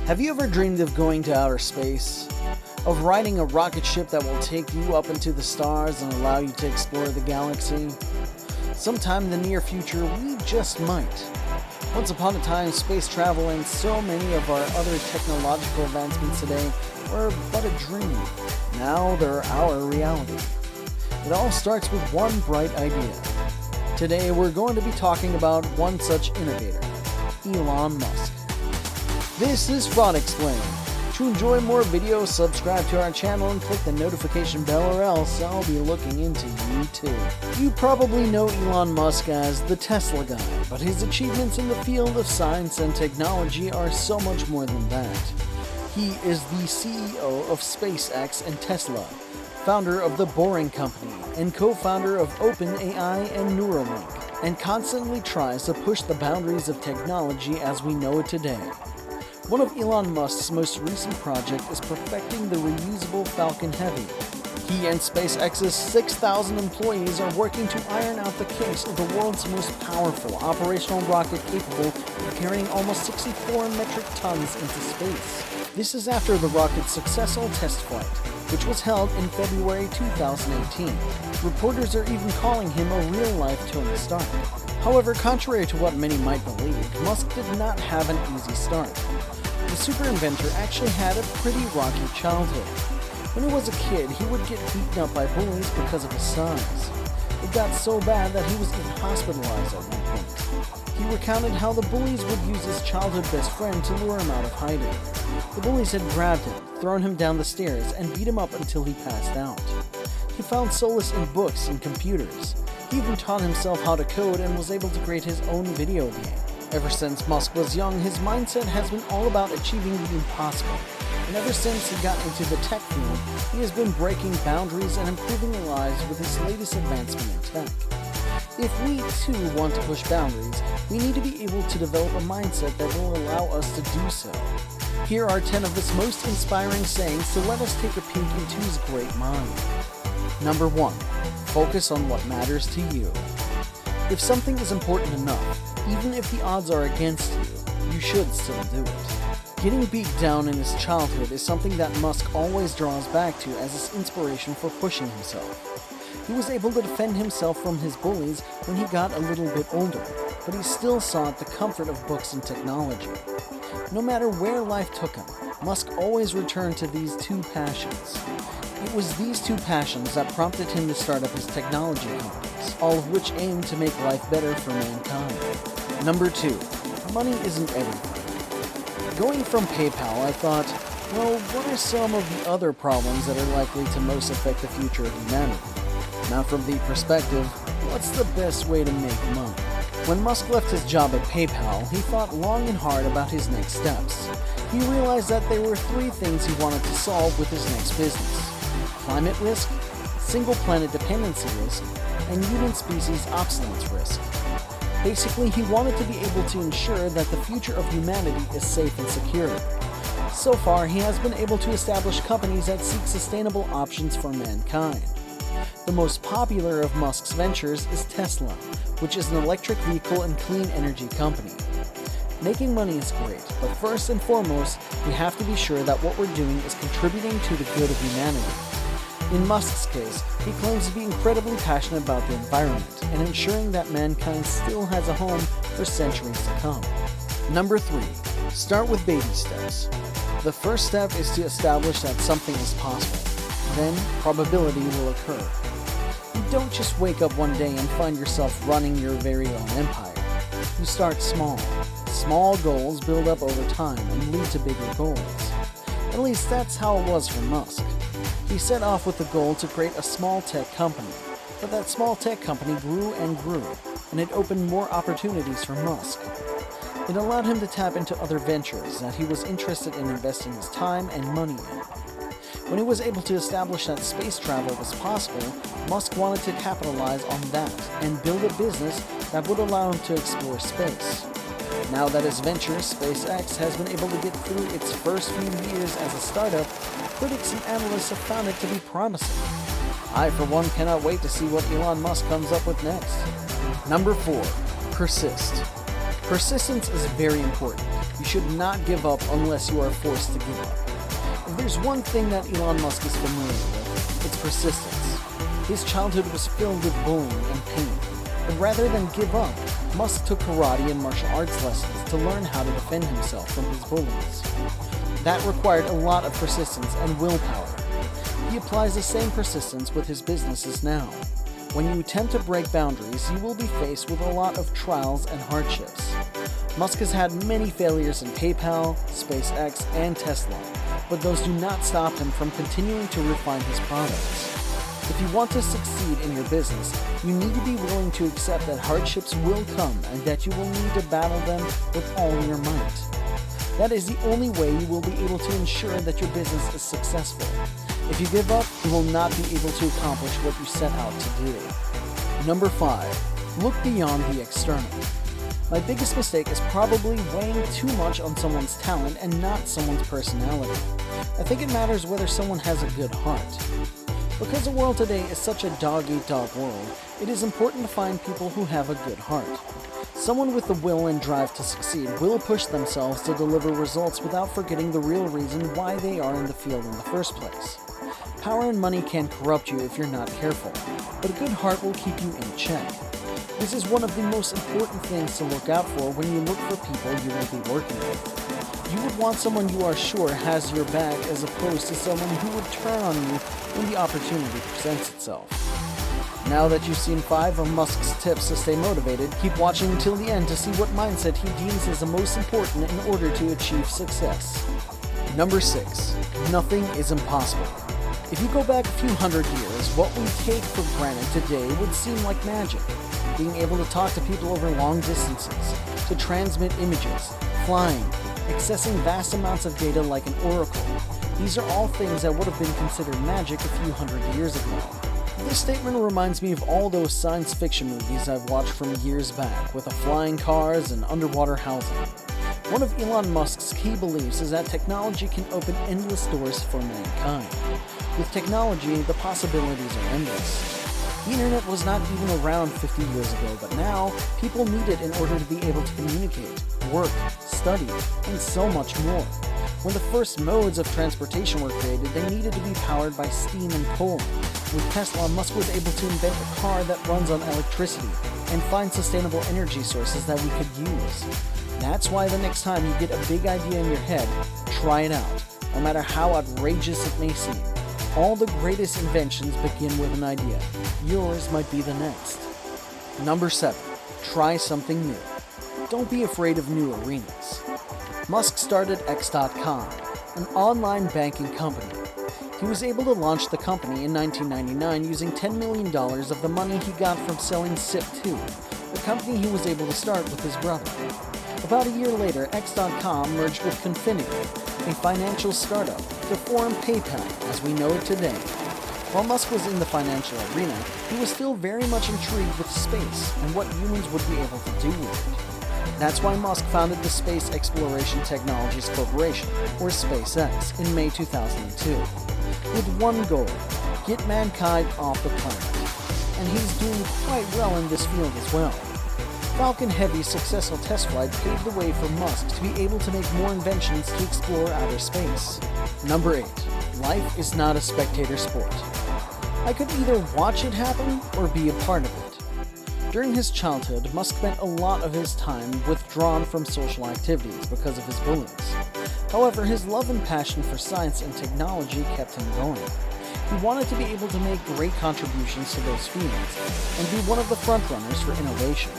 Have you ever dreamed of going to outer space? Of riding a rocket ship that will take you up into the stars and allow you to explore the galaxy? Sometime in the near future, we just might. Once upon a time, space travel and so many of our other technological advancements today were but a dream. Now they're our reality. It all starts with one bright idea. Today we're going to be talking about one such innovator, Elon Musk. This is Fraud Explained. To enjoy more videos, subscribe to our channel and click the notification bell, or else I'll be looking into you too. You probably know Elon Musk as the Tesla guy, but his achievements in the field of science and technology are so much more than that. He is the CEO of SpaceX and Tesla, founder of the Boring Company, and co-founder of OpenAI and Neuralink, and constantly tries to push the boundaries of technology as we know it today. One of Elon Musk's most recent projects is perfecting the reusable Falcon Heavy. He and SpaceX's 6,000 employees are working to iron out the kinks of the world's most powerful operational rocket capable of carrying almost 64 metric tons into space. This is after the rocket's successful test flight, which was held in February 2018. Reporters are even calling him a real-life Tony Stark. However, contrary to what many might believe, Musk did not have an easy start. The super inventor actually had a pretty rocky childhood. When he was a kid, he would get beaten up by bullies because of his size. It got so bad that he was even hospitalized at one point. He recounted how the bullies would use his childhood best friend to lure him out of hiding. The bullies had grabbed him, thrown him down the stairs, and beat him up until he passed out. He found solace in books and computers. He even taught himself how to code and was able to create his own video game. Ever since Musk was young, his mindset has been all about achieving the impossible. And ever since he got into the tech field, he has been breaking boundaries and improving lives with his latest advancement in tech. If we too want to push boundaries, we need to be able to develop a mindset that will allow us to do so. Here are 10 of his most inspiring sayings, so let us take a peek into his great mind. Number 1. Focus on what matters to you. If something is important enough, even if the odds are against you, you should still do it. Getting beat down in his childhood is something that Musk always draws back to as his inspiration for pushing himself. He was able to defend himself from his bullies when he got a little bit older, but he still sought the comfort of books and technology. No matter where life took him, Musk always returned to these two passions. It was these two passions that prompted him to start up his technology companies, all of which aimed to make life better for mankind. Number 2. Money isn't everything. Going from PayPal, I thought, well, what are some of the other problems that are likely to most affect the future of humanity? Now from the perspective, what's the best way to make money? When Musk left his job at PayPal, he thought long and hard about his next steps. He realized that there were 3 things he wanted to solve with his next business: climate risk, single planet dependency risk, and human species obsolescence risk. Basically, he wanted to be able to ensure that the future of humanity is safe and secure. So far, he has been able to establish companies that seek sustainable options for mankind. The most popular of Musk's ventures is Tesla, which is an electric vehicle and clean energy company. Making money is great, but first and foremost, we have to be sure that what we're doing is contributing to the good of humanity. In Musk's case, he claims to be incredibly passionate about the environment and ensuring that mankind still has a home for centuries to come. Number 3. Start with baby steps. The first step is to establish that something is possible. Then, probability will occur. You don't just wake up one day and find yourself running your very own empire. You start small. Small goals build up over time and lead to bigger goals. At least that's how it was for Musk. He set off with the goal to create a small tech company, but that small tech company grew and grew, and it opened more opportunities for Musk. It allowed him to tap into other ventures that he was interested in investing his time and money in. When he was able to establish that space travel was possible, Musk wanted to capitalize on that and build a business that would allow him to explore space. Now that his venture, SpaceX, has been able to get through its first few years as a startup, critics and analysts have found it to be promising. I, for one, cannot wait to see what Elon Musk comes up with next. Number 4. Persist. Persistence is very important. You should not give up unless you are forced to give up. If there's one thing that Elon Musk is familiar with, it's persistence. His childhood was filled with bullying and pain. But rather than give up, Musk took karate and martial arts lessons to learn how to defend himself from his bullies. That required a lot of persistence and willpower. He applies the same persistence with his businesses now. When you attempt to break boundaries, you will be faced with a lot of trials and hardships. Musk has had many failures in PayPal, SpaceX, and Tesla, but those do not stop him from continuing to refine his products. If you want to succeed in your business, you need to be willing to accept that hardships will come and that you will need to battle them with all your might. That is the only way you will be able to ensure that your business is successful. If you give up, you will not be able to accomplish what you set out to do. Number 5. Look beyond the external. My biggest mistake is probably weighing too much on someone's talent and not someone's personality. I think it matters whether someone has a good heart. Because the world today is such a dog-eat-dog world, it is important to find people who have a good heart. Someone with the will and drive to succeed will push themselves to deliver results without forgetting the real reason why they are in the field in the first place. Power and money can corrupt you if you're not careful, but a good heart will keep you in check. This is one of the most important things to look out for when you look for people you will be working with. You would want someone you are sure has your back as opposed to someone who would turn on you when the opportunity presents itself. Now that you've seen 5 of Musk's tips to stay motivated, keep watching until the end to see what mindset he deems as the most important in order to achieve success. Number 6. Nothing is impossible. If you go back a few hundred years, what we take for granted today would seem like magic. Being able to talk to people over long distances, to transmit images, flying, accessing vast amounts of data like an oracle. These are all things that would have been considered magic a few hundred years ago. This statement reminds me of all those science fiction movies I've watched from years back, with the flying cars and underwater housing. One of Elon Musk's key beliefs is that technology can open endless doors for mankind. With technology, the possibilities are endless. The internet was not even around 50 years ago, but now people need it in order to be able to communicate, work, study, and so much more. When the first modes of transportation were created, they needed to be powered by steam and coal. With Tesla, Musk was able to invent a car that runs on electricity and find sustainable energy sources that we could use. That's why the next time you get a big idea in your head, try it out, no matter how outrageous it may seem. All the greatest inventions begin with an idea. Yours might be the next. Number 7. Try something new. Don't be afraid of new arenas. Musk started X.com, an online banking company. He was able to launch the company in 1999 using $10 million of the money he got from selling SIP2, the company he was able to start with his brother. About a year later, X.com merged with Confinity, a financial startup, to form PayPal as we know it today. While Musk was in the financial arena, he was still very much intrigued with space and what humans would be able to do with it. That's why Musk founded the Space Exploration Technologies Corporation, or SpaceX, in May 2002, with one goal: get mankind off the planet. And he's doing quite well in this field as well. Falcon Heavy's successful test flight paved the way for Musk to be able to make more inventions to explore outer space. Number 8. Life is not a spectator sport. I could either watch it happen or be a part of it. During his childhood, Musk spent a lot of his time withdrawn from social activities because of his bullies. However, his love and passion for science and technology kept him going. He wanted to be able to make great contributions to those fields and be one of the frontrunners for innovation.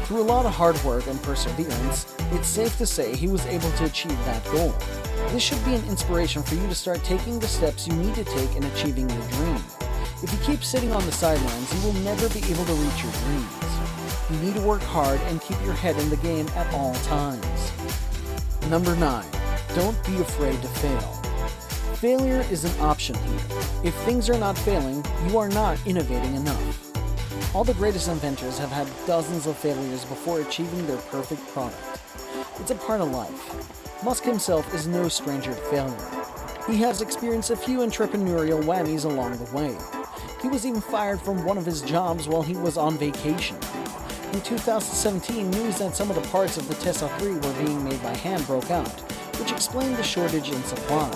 Through a lot of hard work and perseverance, it's safe to say he was able to achieve that goal. This should be an inspiration for you to start taking the steps you need to take in achieving your dream. If you keep sitting on the sidelines, you will never be able to reach your dreams. You need to work hard and keep your head in the game at all times. Number 9. Don't be afraid to fail. Failure is an option here. If things are not failing, you are not innovating enough. All the greatest inventors have had dozens of failures before achieving their perfect product. It's a part of life. Musk himself is no stranger to failure. He has experienced a few entrepreneurial whammies along the way. He was even fired from one of his jobs while he was on vacation. In 2017, news that some of the parts of the Tesla 3 were being made by hand broke out, which explained the shortage in supply.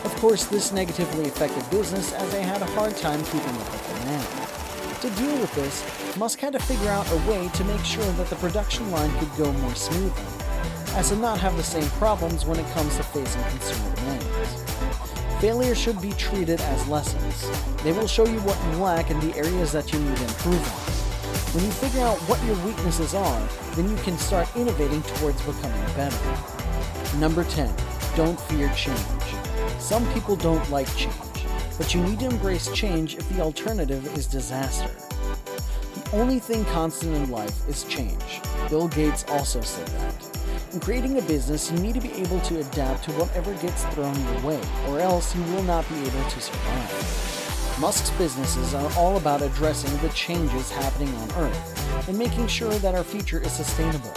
Of course, this negatively affected business as they had a hard time keeping up with demand. To deal with this, Musk had to figure out a way to make sure that the production line could go more smoothly, as to not have the same problems when it comes to facing consumer demands. Failure should be treated as lessons. They will show you what you lack and the areas that you need to improve on. When you figure out what your weaknesses are, then you can start innovating towards becoming better. Number 10. Don't fear change. Some people don't like change, but you need to embrace change if the alternative is disaster. The only thing constant in life is change. Bill Gates also said that. In creating a business, you need to be able to adapt to whatever gets thrown your way, or else you will not be able to survive. Musk's businesses are all about addressing the changes happening on Earth and making sure that our future is sustainable.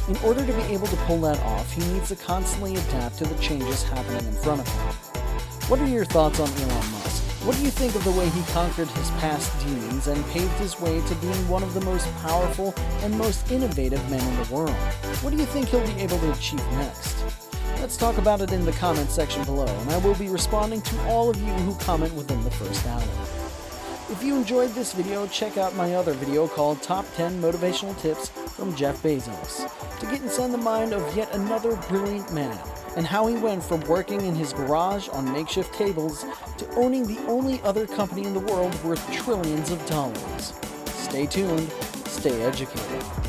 In order to be able to pull that off, he needs to constantly adapt to the changes happening in front of him. What are your thoughts on Elon Musk? What do you think of the way he conquered his past demons and paved his way to being one of the most powerful and most innovative men in the world? What do you think he'll be able to achieve next? Let's talk about it in the comment section below, and I will be responding to all of you who comment within the first hour. If you enjoyed this video, check out my other video called Top 10 Motivational Tips from Jeff Bezos to get inside the mind of yet another brilliant man and how he went from working in his garage on makeshift tables to owning the only other company in the world worth trillions of dollars. Stay tuned, stay educated.